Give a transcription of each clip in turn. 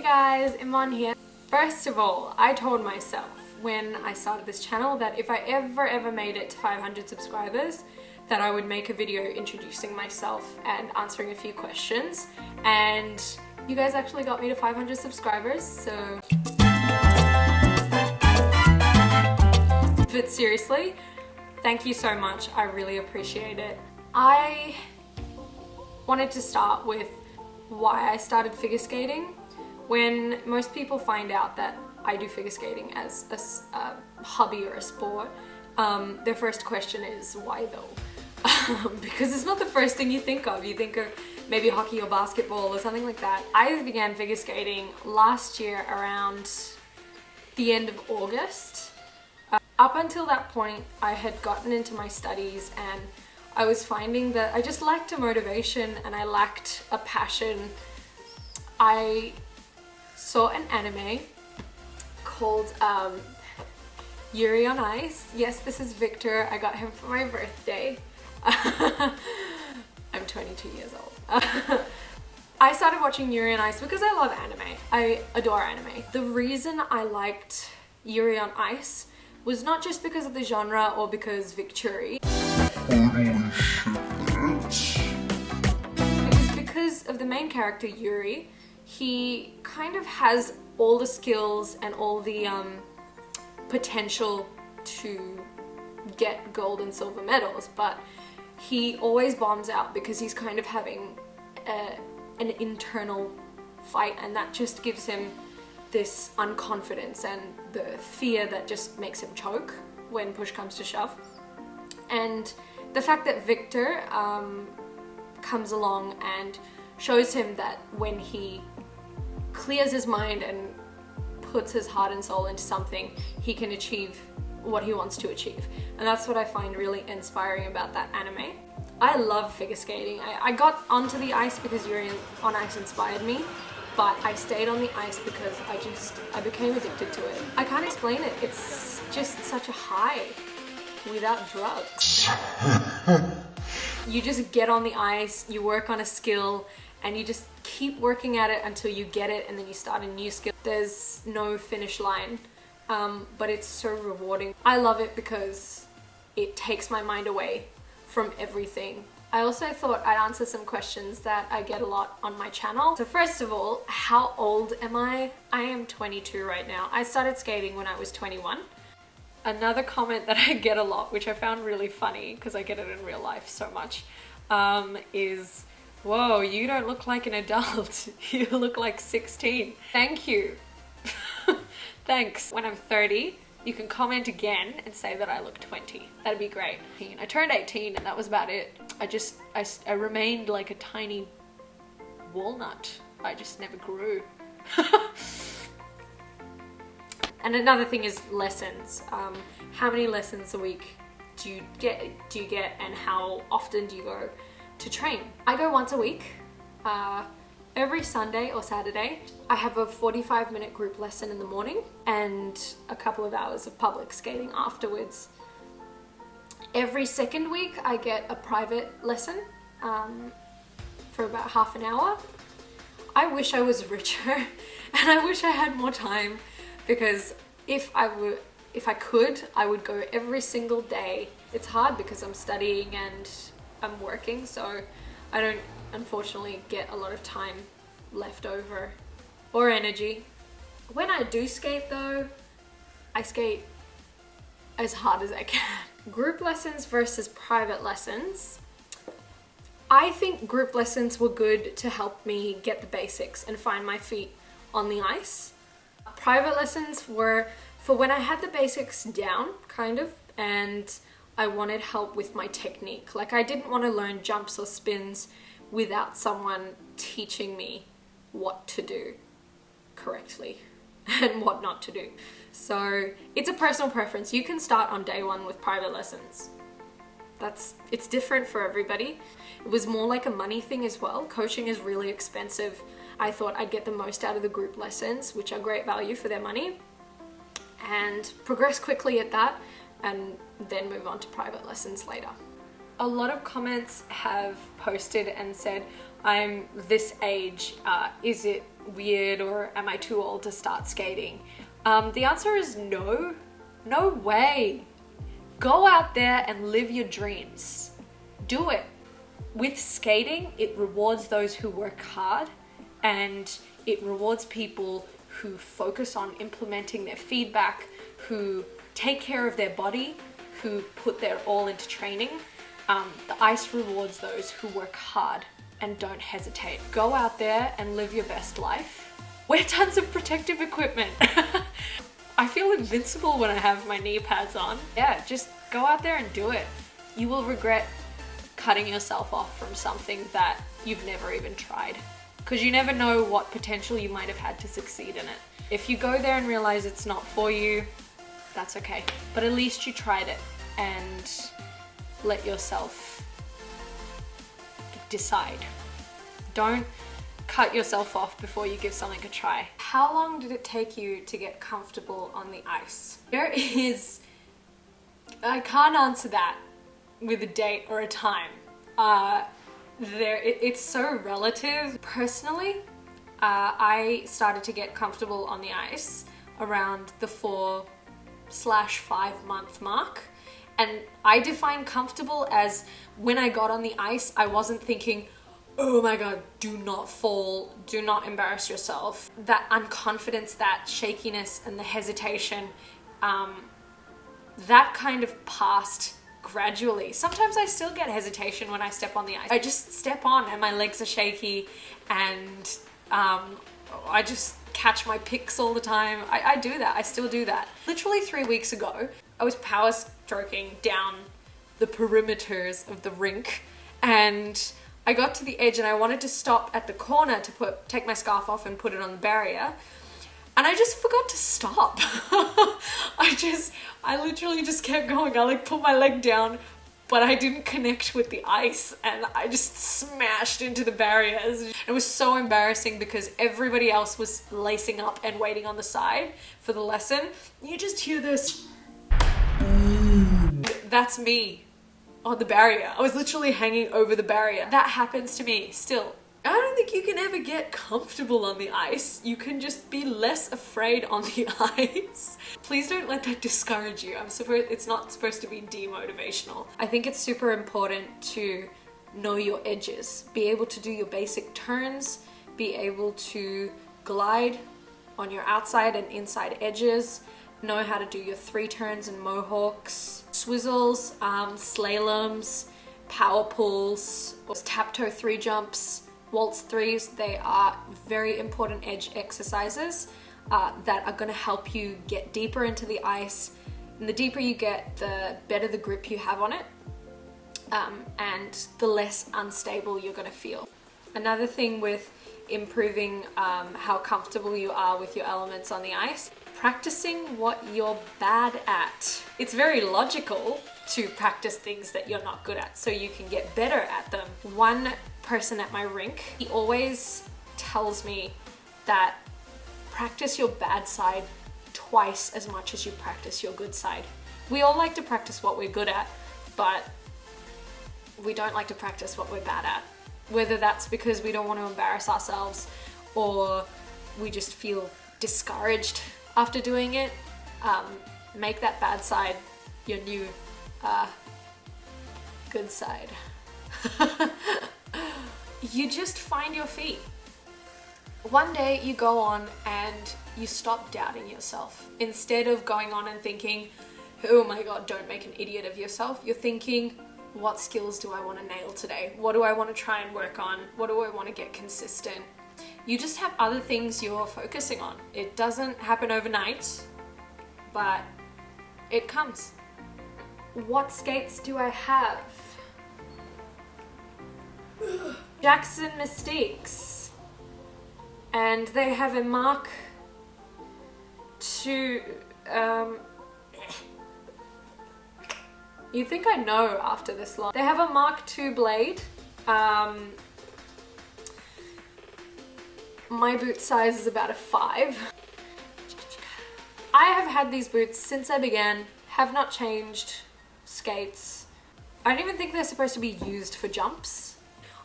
Hey guys, Iman here. First of all, I told myself when I started this channel that if I ever made it to 500 subscribers, that I would make a video introducing myself and answering a few questions. And you guys actually got me to 500 subscribers, so... But seriously, thank you so much. I really appreciate it. I wanted to start with why I started figure skating. When most people find out that I do figure skating as a hobby or a sport, their first question is, why though? Because it's not the first thing you think of. You think of maybe hockey or basketball or something like that. I began figure skating last year around the end of August. Up until that point, I had gotten into my studies and I was finding that I just lacked a motivation and I lacked a passion. I saw an anime called Yuri on Ice. Yes, this is Victor. I got him for my birthday. I'm 22 years old. I started watching Yuri on Ice because I love anime. I adore anime. The reason I liked Yuri on Ice was not just because of the genre or because Victuri. It was because of the main character, Yuri. He kind of has all the skills and all the potential to get gold and silver medals, but he always bombs out because he's kind of having an internal fight, and that just gives him this unconfidence and the fear that just makes him choke when push comes to shove. And the fact that Victor comes along and shows him that when he clears his mind and puts his heart and soul into something, he can achieve what he wants to achieve. And that's what I find really inspiring about that anime. I love figure skating. I got onto the ice because Yuri on Ice inspired me, but I stayed on the ice because I became addicted to it. I can't explain it. It's just such a high without drugs. You just get on the ice, you work on a skill, and you just keep working at it until you get it, and then you start a new skill. There's no finish line, but it's so rewarding. I love it because it takes my mind away from everything. I also thought I'd answer some questions that I get a lot on my channel. So first of all, how old am I? I am 22 right now. I started skating when I was 21. Another comment that I get a lot, which I found really funny because I get it in real life so much, is, whoa, you don't look like an adult. You look like 16. Thank you. Thanks. When I'm 30, you can comment again and say that I look 20. That'd be great. I turned 18 and that was about it. I remained like a tiny walnut. I just never grew. And another thing is lessons. How many lessons a week do you get and how often do you go to train? I go once a week. Every Sunday or Saturday, I have a 45-minute group lesson in the morning and a couple of hours of public skating afterwards. Every second week, I get a private lesson for about half an hour. I wish I was richer and I wish I had more time, because if I could, I would go every single day. It's hard because I'm studying and I'm working, so I don't unfortunately get a lot of time left over or energy. When I do skate though, I skate as hard as I can. Group lessons versus private lessons. I think group lessons were good to help me get the basics and find my feet on the ice. Private lessons were for when I had the basics down, kind of, and I wanted help with my technique. Like, I didn't want to learn jumps or spins without someone teaching me what to do correctly and what not to do. So it's a personal preference. You can start on day one with private lessons. It's different for everybody. It was more like a money thing as well. Coaching is really expensive. I thought I'd get the most out of the group lessons, which are great value for their money, and progress quickly at that, and then move on to private lessons later. A lot of comments have posted and said, I'm this age, is it weird or am I too old to start skating? The answer is no. No way. Go out there and live your dreams. Do it. With skating, it rewards those who work hard, and it rewards people who focus on implementing their feedback, who take care of their body, who put their all into training. The ice rewards those who work hard and don't hesitate. Go out there and live your best life. Wear tons of protective equipment. I feel invincible when I have my knee pads on. Yeah, just go out there and do it. You will regret cutting yourself off from something that you've never even tried, because you never know what potential you might have had to succeed in it. If you go there and realize it's not for you, that's okay. But at least you tried it, and let yourself decide. Don't cut yourself off before you give something a try. How long did it take you to get comfortable on the ice? I can't answer that with a date or a time. It's so relative. Personally, I started to get comfortable on the ice around the 4/5 month mark. And I define comfortable as when I got on the ice, I wasn't thinking, oh my God, do not fall, do not embarrass yourself. That unconfidence, that shakiness and the hesitation, that kind of passed gradually. Sometimes I still get hesitation when I step on the ice. I just step on and my legs are shaky, and I just catch my picks all the time. I do that. I still do that. Literally 3 weeks ago, I was power stroking down the perimeters of the rink, and I got to the edge and I wanted to stop at the corner to take my scarf off and put it on the barrier. And I just forgot to stop. I literally just kept going. I put my leg down, but I didn't connect with the ice, and I just smashed into the barriers. It was so embarrassing because everybody else was lacing up and waiting on the side for the lesson. You just hear this. That's me on the barrier. I was literally hanging over the barrier. That happens to me still. I don't think you can ever get comfortable on the ice. You can just be less afraid on the ice. Please don't let that discourage you. It's not supposed to be demotivational. I think it's super important to know your edges, be able to do your basic turns, be able to glide on your outside and inside edges, know how to do your 3 turns and mohawks, swizzles, slaloms, power pulls, tap toe 3 jumps, waltz 3s. They are very important edge exercises that are going to help you get deeper into the ice. And the deeper you get, the better the grip you have on it, and the less unstable you're going to feel. Another thing with improving how comfortable you are with your elements on the ice, practicing what you're bad at. It's very logical to practice things that you're not good at so you can get better at them. One person at my rink, he always tells me that practice your bad side twice as much as you practice your good side. We all like to practice what we're good at, but we don't like to practice what we're bad at. Whether that's because we don't want to embarrass ourselves or we just feel discouraged after doing it, make that bad side your new good side. You just find your feet. One day you go on and you stop doubting yourself. Instead of going on and thinking, oh my God, don't make an idiot of yourself, you're thinking, what skills do I want to nail today? What do I want to try and work on? What do I want to get consistent? You just have other things you're focusing on. It doesn't happen overnight, but it comes. What skates do I have? Jackson Mystiques. And they have a Mark II. You'd think I know after this long. They have a Mark II blade. My boot size is about a 5. I have had these boots since I began, have not changed skates. I don't even think they're supposed to be used for jumps.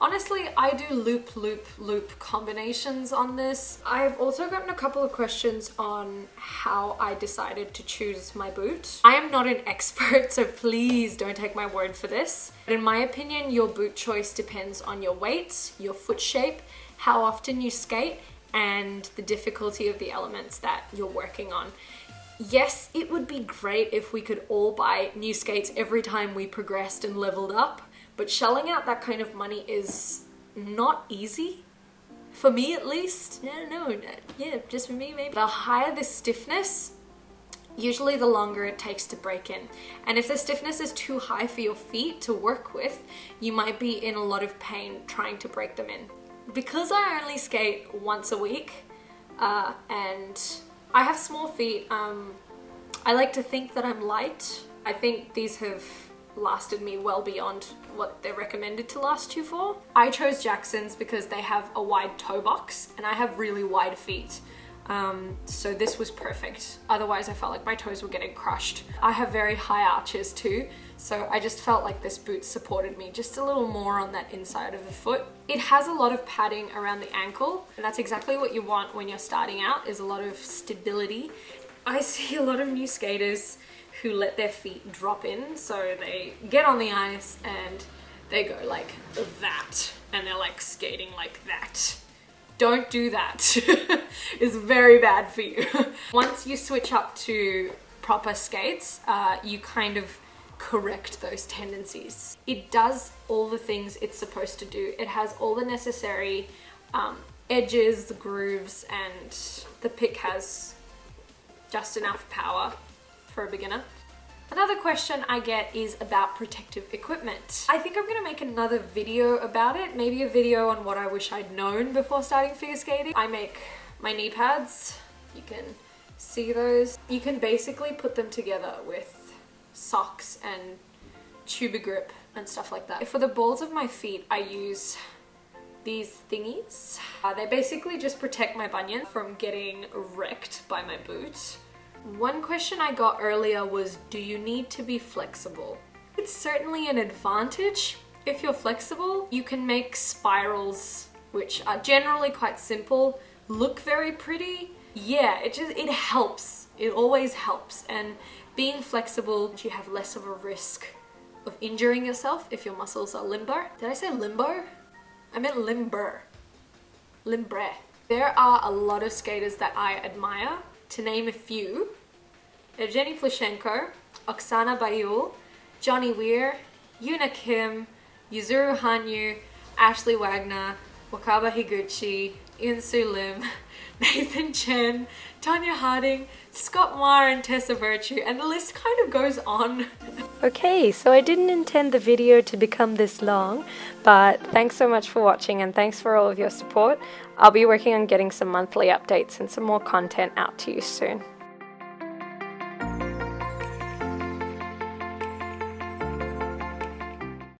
Honestly, I do loop, loop, loop combinations on this. I've also gotten a couple of questions on how I decided to choose my boot. I am not an expert, so please don't take my word for this. But in my opinion, your boot choice depends on your weight, your foot shape, how often you skate, and the difficulty of the elements that you're working on. Yes, it would be great if we could all buy new skates every time we progressed and leveled up, but shelling out that kind of money is not easy. For me at least. Just for me maybe. The higher the stiffness, usually the longer it takes to break in. And if the stiffness is too high for your feet to work with, you might be in a lot of pain trying to break them in. Because I only skate once a week, and I have small feet, I like to think that I'm light. I think these have lasted me well beyond what they're recommended to last you for. I chose Jackson's because they have a wide toe box and I have really wide feet. So this was perfect. Otherwise I felt like my toes were getting crushed. I have very high arches too, so I just felt like this boot supported me just a little more on that inside of the foot. It has a lot of padding around the ankle, and that's exactly what you want when you're starting out, is a lot of stability. I see a lot of new skaters who let their feet drop in, so they get on the ice and they go like that, and they're like skating like that. Don't do that. It's very bad for you. Once you switch up to proper skates, you kind of correct those tendencies. It does all the things it's supposed to do. It has all the necessary edges, the grooves, and the pick has just enough power for a beginner. Another question I get is about protective equipment. I think I'm gonna make another video about it, maybe a video on what I wish I'd known before starting figure skating. I make my knee pads, you can see those. You can basically put them together with socks and tuba grip and stuff like that. For the balls of my feet, I use these thingies. They basically just protect my bunion from getting wrecked by my boot. One question I got earlier was, do you need to be flexible? It's certainly an advantage if you're flexible. You can make spirals, which are generally quite simple, look very pretty. Yeah, it helps. It always helps. And being flexible, you have less of a risk of injuring yourself if your muscles are limber. Did I say limbo? I meant limber. Limbre. There are a lot of skaters that I admire. To name a few: Evgeny Plushenko, Oksana Bayul, Johnny Weir, Yuna Kim, Yuzuru Hanyu, Ashley Wagner, Wakaba Higuchi, Insu Lim, Nathan Chen, Tanya Harding, Scott Marr and Tessa Virtue, and the list kind of goes on. Okay, so I didn't intend the video to become this long, but thanks so much for watching and thanks for all of your support. I'll be working on getting some monthly updates and some more content out to you soon.